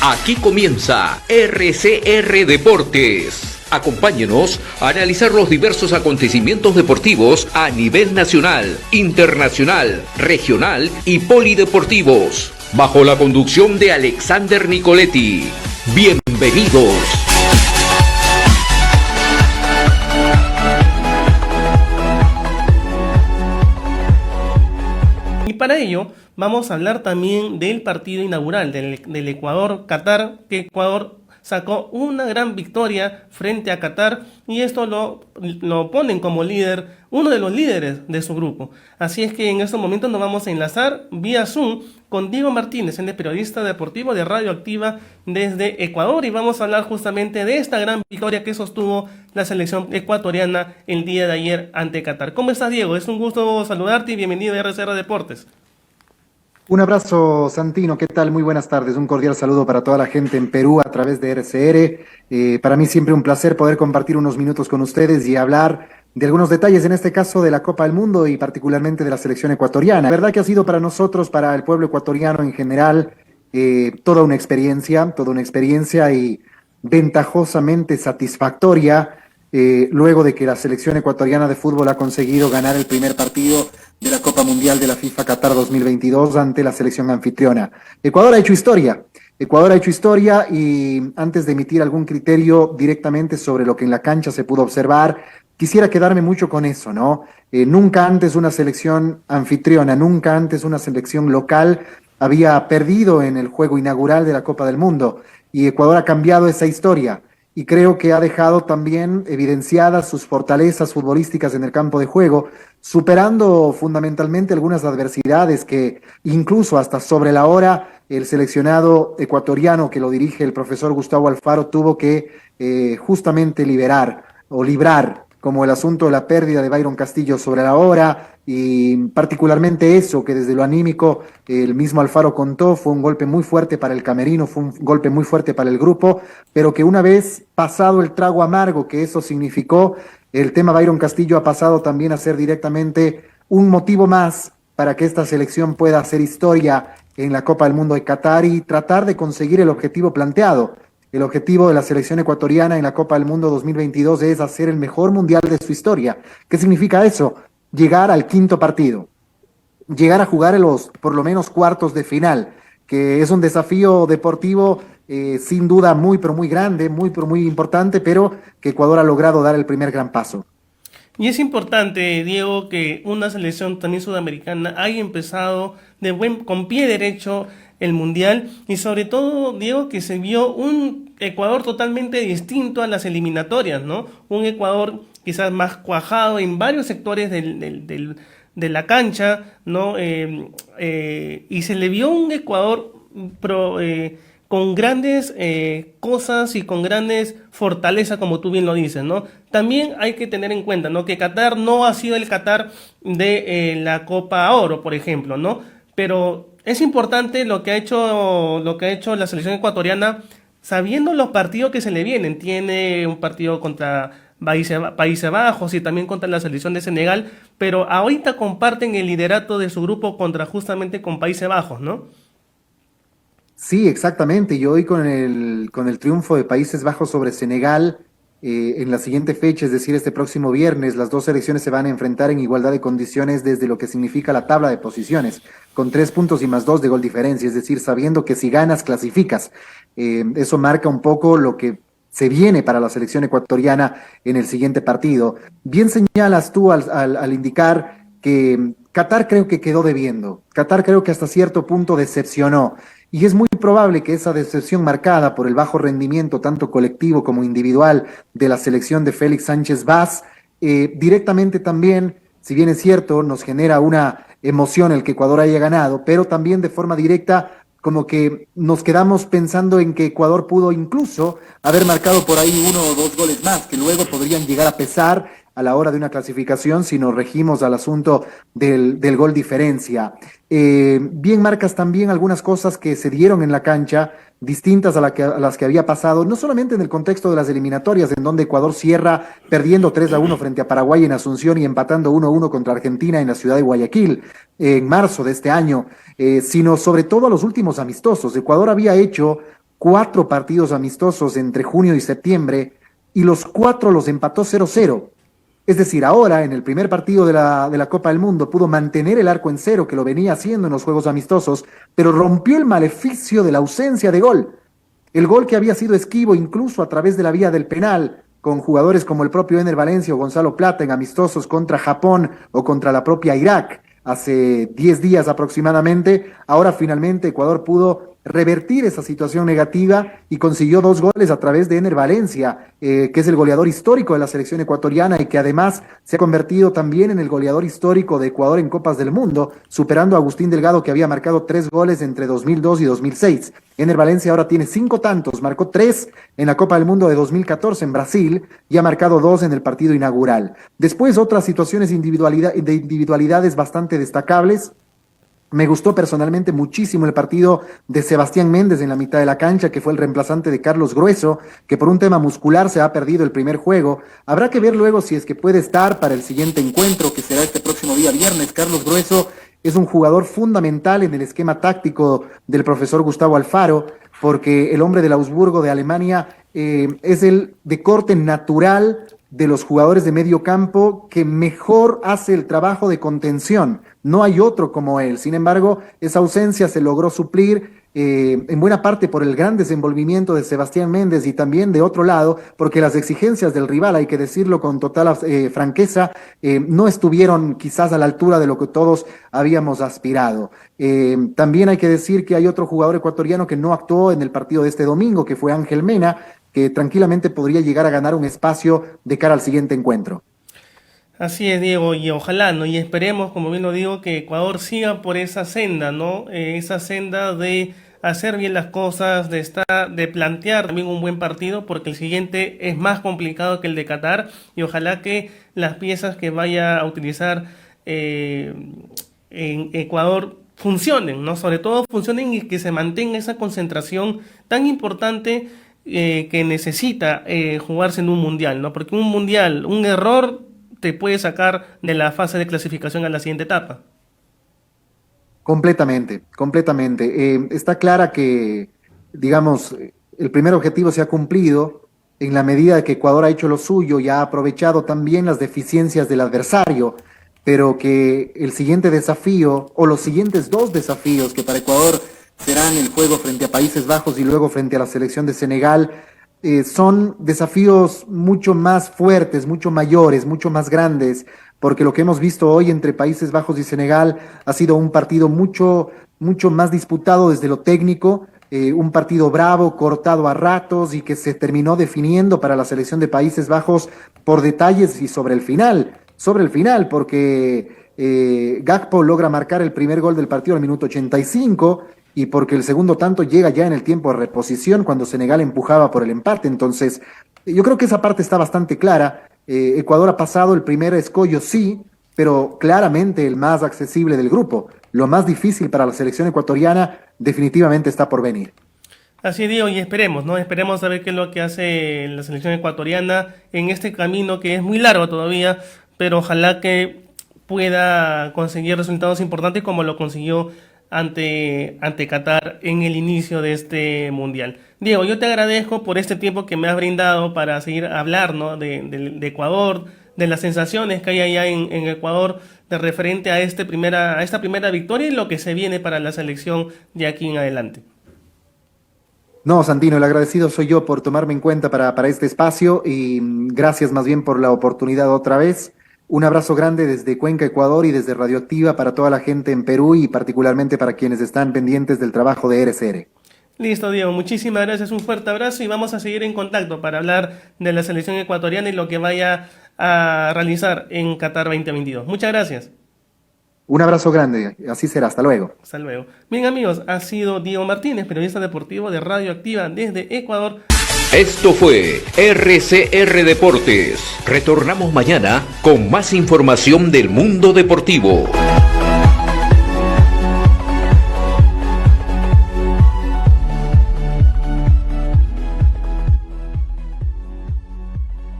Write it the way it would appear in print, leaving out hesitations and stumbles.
Aquí comienza RCR Deportes. Acompáñenos a analizar los diversos acontecimientos deportivos a nivel nacional, internacional, regional y polideportivos, bajo la conducción de Alexander Nicoletti. Bienvenidos. Y para ello vamos a hablar también del partido inaugural del Ecuador-Qatar, que Ecuador sacó una gran victoria frente a Qatar y esto lo ponen como líder, uno de los líderes de su grupo. Así es que en estos momentos nos vamos a enlazar vía Zoom con Diego Martínez, el periodista deportivo de Radio Activa desde Ecuador, y vamos a hablar justamente de esta gran victoria que sostuvo la selección ecuatoriana el día de ayer ante Qatar. ¿Cómo estás, Diego? Es un gusto saludarte y bienvenido a RCR Deportes. Un abrazo, Santino, ¿qué tal? Muy buenas tardes, un cordial saludo para toda la gente en Perú a través de RCR. Para mí siempre un placer poder compartir unos minutos con ustedes y hablar de algunos detalles, en este caso de la Copa del Mundo y particularmente de la selección ecuatoriana. La verdad que ha sido para nosotros, para el pueblo ecuatoriano en general, toda una experiencia y ventajosamente satisfactoria, luego de que la selección ecuatoriana de fútbol ha conseguido ganar el primer partido de la Copa Mundial de la FIFA Qatar 2022 ante la selección anfitriona. Ecuador ha hecho historia y antes de emitir algún criterio directamente sobre lo que en la cancha se pudo observar, quisiera quedarme mucho con eso, ¿no? Nunca antes una selección anfitriona, nunca antes una selección local había perdido en el juego inaugural de la Copa del Mundo y Ecuador ha cambiado esa historia. Y creo que ha dejado también evidenciadas sus fortalezas futbolísticas en el campo de juego, superando fundamentalmente algunas adversidades que incluso hasta sobre la hora el seleccionado ecuatoriano que lo dirige el profesor Gustavo Alfaro tuvo que justamente librar, como el asunto de la pérdida de Byron Castillo sobre la hora, y particularmente eso que desde lo anímico el mismo Alfaro contó, fue un golpe muy fuerte para el camerino, fue un golpe muy fuerte para el grupo, pero que una vez pasado el trago amargo que eso significó, el tema Byron Castillo ha pasado también a ser directamente un motivo más para que esta selección pueda hacer historia en la Copa del Mundo de Qatar y tratar de conseguir el objetivo planteado. El objetivo de la selección ecuatoriana en la Copa del Mundo 2022 es hacer el mejor mundial de su historia. ¿Qué significa eso? Llegar al quinto partido, llegar a jugar en los por lo menos cuartos de final, que es un desafío deportivo sin duda muy pero muy grande, muy pero muy importante, pero que Ecuador ha logrado dar el primer gran paso. Y es importante, Diego, que una selección también sudamericana haya empezado con pie derecho el Mundial y sobre todo, Diego, que se vio un Ecuador totalmente distinto a las eliminatorias, ¿no? Un Ecuador quizás más cuajado en varios sectores de la cancha, ¿no? Y se le vio un Ecuador con grandes cosas y con grandes fortalezas, como tú bien lo dices, ¿no? También hay que tener en cuenta, ¿no?, que Qatar no ha sido el Qatar de la Copa Oro, por ejemplo, ¿no? Pero es importante lo que ha hecho la selección ecuatoriana, sabiendo los partidos que se le vienen. Tiene un partido contra Países Bajos y también contra la selección de Senegal, pero ahorita comparten el liderato de su grupo justamente con Países Bajos, ¿no? Sí, exactamente, y hoy con el triunfo de Países Bajos sobre Senegal, en la siguiente fecha, es decir, este próximo viernes, las dos selecciones se van a enfrentar en igualdad de condiciones desde lo que significa la tabla de posiciones, con 3 puntos y más 2 de gol diferencia, es decir, sabiendo que si ganas, clasificas. Eso marca un poco lo que se viene para la selección ecuatoriana en el siguiente partido. Bien señalas tú al indicar que Qatar creo que quedó debiendo, Qatar creo que hasta cierto punto decepcionó, y es muy probable que esa decepción marcada por el bajo rendimiento tanto colectivo como individual de la selección de Félix Sánchez Vaz, directamente también, si bien es cierto, nos genera una emoción el que Ecuador haya ganado, pero también de forma directa como que nos quedamos pensando en que Ecuador pudo incluso haber marcado por ahí 1 o 2 goles más, que luego podrían llegar a pesar a la hora de una clasificación si nos regimos al asunto del gol diferencia. Bien marcas también algunas cosas que se dieron en la cancha, distintas a las que había pasado, no solamente en el contexto de las eliminatorias, en donde Ecuador cierra perdiendo 3-1 frente a Paraguay en Asunción y empatando 1-1 contra Argentina en la ciudad de Guayaquil en marzo de este año, sino sobre todo a los últimos amistosos. Ecuador había hecho 4 partidos amistosos entre junio y septiembre y los 4 los empató 0-0. Es decir, ahora en el primer partido de la Copa del Mundo pudo mantener el arco en cero, que lo venía haciendo en los juegos amistosos, pero rompió el maleficio de la ausencia de gol. El gol que había sido esquivo incluso a través de la vía del penal, con jugadores como el propio Ener Valencia o Gonzalo Plata en amistosos contra Japón o contra la propia Irak hace 10 días aproximadamente. Ahora finalmente Ecuador pudo revertir esa situación negativa y consiguió 2 goles a través de Ener Valencia, que es el goleador histórico de la selección ecuatoriana y que además se ha convertido también en el goleador histórico de Ecuador en Copas del Mundo, superando a Agustín Delgado, que había marcado 3 goles entre 2002 y 2006. Ener Valencia ahora tiene 5 tantos, marcó 3 en la Copa del Mundo de 2014 en Brasil y ha marcado 2 en el partido inaugural. Después otras situaciones de individualidades bastante destacables. Me gustó personalmente muchísimo el partido de Sebastián Méndez en la mitad de la cancha, que fue el reemplazante de Carlos Grueso, que por un tema muscular se ha perdido el primer juego. Habrá que ver luego si es que puede estar para el siguiente encuentro, que será este próximo día viernes. Carlos Grueso es un jugador fundamental en el esquema táctico del profesor Gustavo Alfaro, porque el hombre del Augsburgo de Alemania es el de corte natural de los jugadores de medio campo que mejor hace el trabajo de contención. No hay otro como él. Sin embargo, esa ausencia se logró suplir en buena parte por el gran desenvolvimiento de Sebastián Méndez y también de otro lado, porque las exigencias del rival, hay que decirlo con total franqueza, no estuvieron quizás a la altura de lo que todos habíamos aspirado. También hay que decir que hay otro jugador ecuatoriano que no actuó en el partido de este domingo, que fue Ángel Mena, que tranquilamente podría llegar a ganar un espacio de cara al siguiente encuentro. Así es, Diego, y ojalá, ¿no? Y esperemos, como bien lo digo, que Ecuador siga por esa senda, ¿no? Esa senda de hacer bien las cosas, de plantear también un buen partido, porque el siguiente es más complicado que el de Qatar, y ojalá que las piezas que vaya a utilizar en Ecuador funcionen, ¿no? Sobre todo funcionen y que se mantenga esa concentración tan importante que necesita jugarse en un mundial, ¿no? Porque un mundial, un error te puede sacar de la fase de clasificación a la siguiente etapa. Completamente. Está clara que, digamos, el primer objetivo se ha cumplido en la medida de que Ecuador ha hecho lo suyo y ha aprovechado también las deficiencias del adversario, pero que el siguiente desafío, o los siguientes 2 desafíos que para Ecuador serán el juego frente a Países Bajos y luego frente a la selección de Senegal, son desafíos mucho más fuertes, mucho mayores, mucho más grandes, porque lo que hemos visto hoy entre Países Bajos y Senegal ha sido un partido mucho más disputado desde lo técnico, un partido bravo, cortado a ratos y que se terminó definiendo para la selección de Países Bajos por detalles y sobre el final, porque Gakpo logra marcar el primer gol del partido al minuto 85, y porque el segundo tanto llega ya en el tiempo de reposición cuando Senegal empujaba por el empate. Entonces, yo creo que esa parte está bastante clara. Ecuador ha pasado el primer escollo, sí, pero claramente el más accesible del grupo. Lo más difícil para la selección ecuatoriana definitivamente está por venir. Así digo, y esperemos, ¿no? Esperemos a ver qué es lo que hace la selección ecuatoriana en este camino que es muy largo todavía, pero ojalá que pueda conseguir resultados importantes como lo consiguió ante Qatar en el inicio de este mundial. Diego, yo te agradezco por este tiempo que me has brindado para seguir hablar, ¿no? de Ecuador, de las sensaciones que hay allá en Ecuador de referente a esta primera victoria y lo que se viene para la selección de aquí en adelante. No, Santino, el agradecido soy yo por tomarme en cuenta para este espacio y gracias más bien por la oportunidad otra vez. Un abrazo grande desde Cuenca, Ecuador, y desde Radioactiva para toda la gente en Perú y particularmente para quienes están pendientes del trabajo de RCR. Listo, Diego. Muchísimas gracias. Un fuerte abrazo y vamos a seguir en contacto para hablar de la selección ecuatoriana y lo que vaya a realizar en Qatar 2022. Muchas gracias. Un abrazo grande. Así será. Hasta luego. Hasta luego. Bien, amigos, ha sido Diego Martínez, periodista deportivo de Radioactiva desde Ecuador. Esto fue RCR Deportes. Retornamos mañana con más información del mundo deportivo.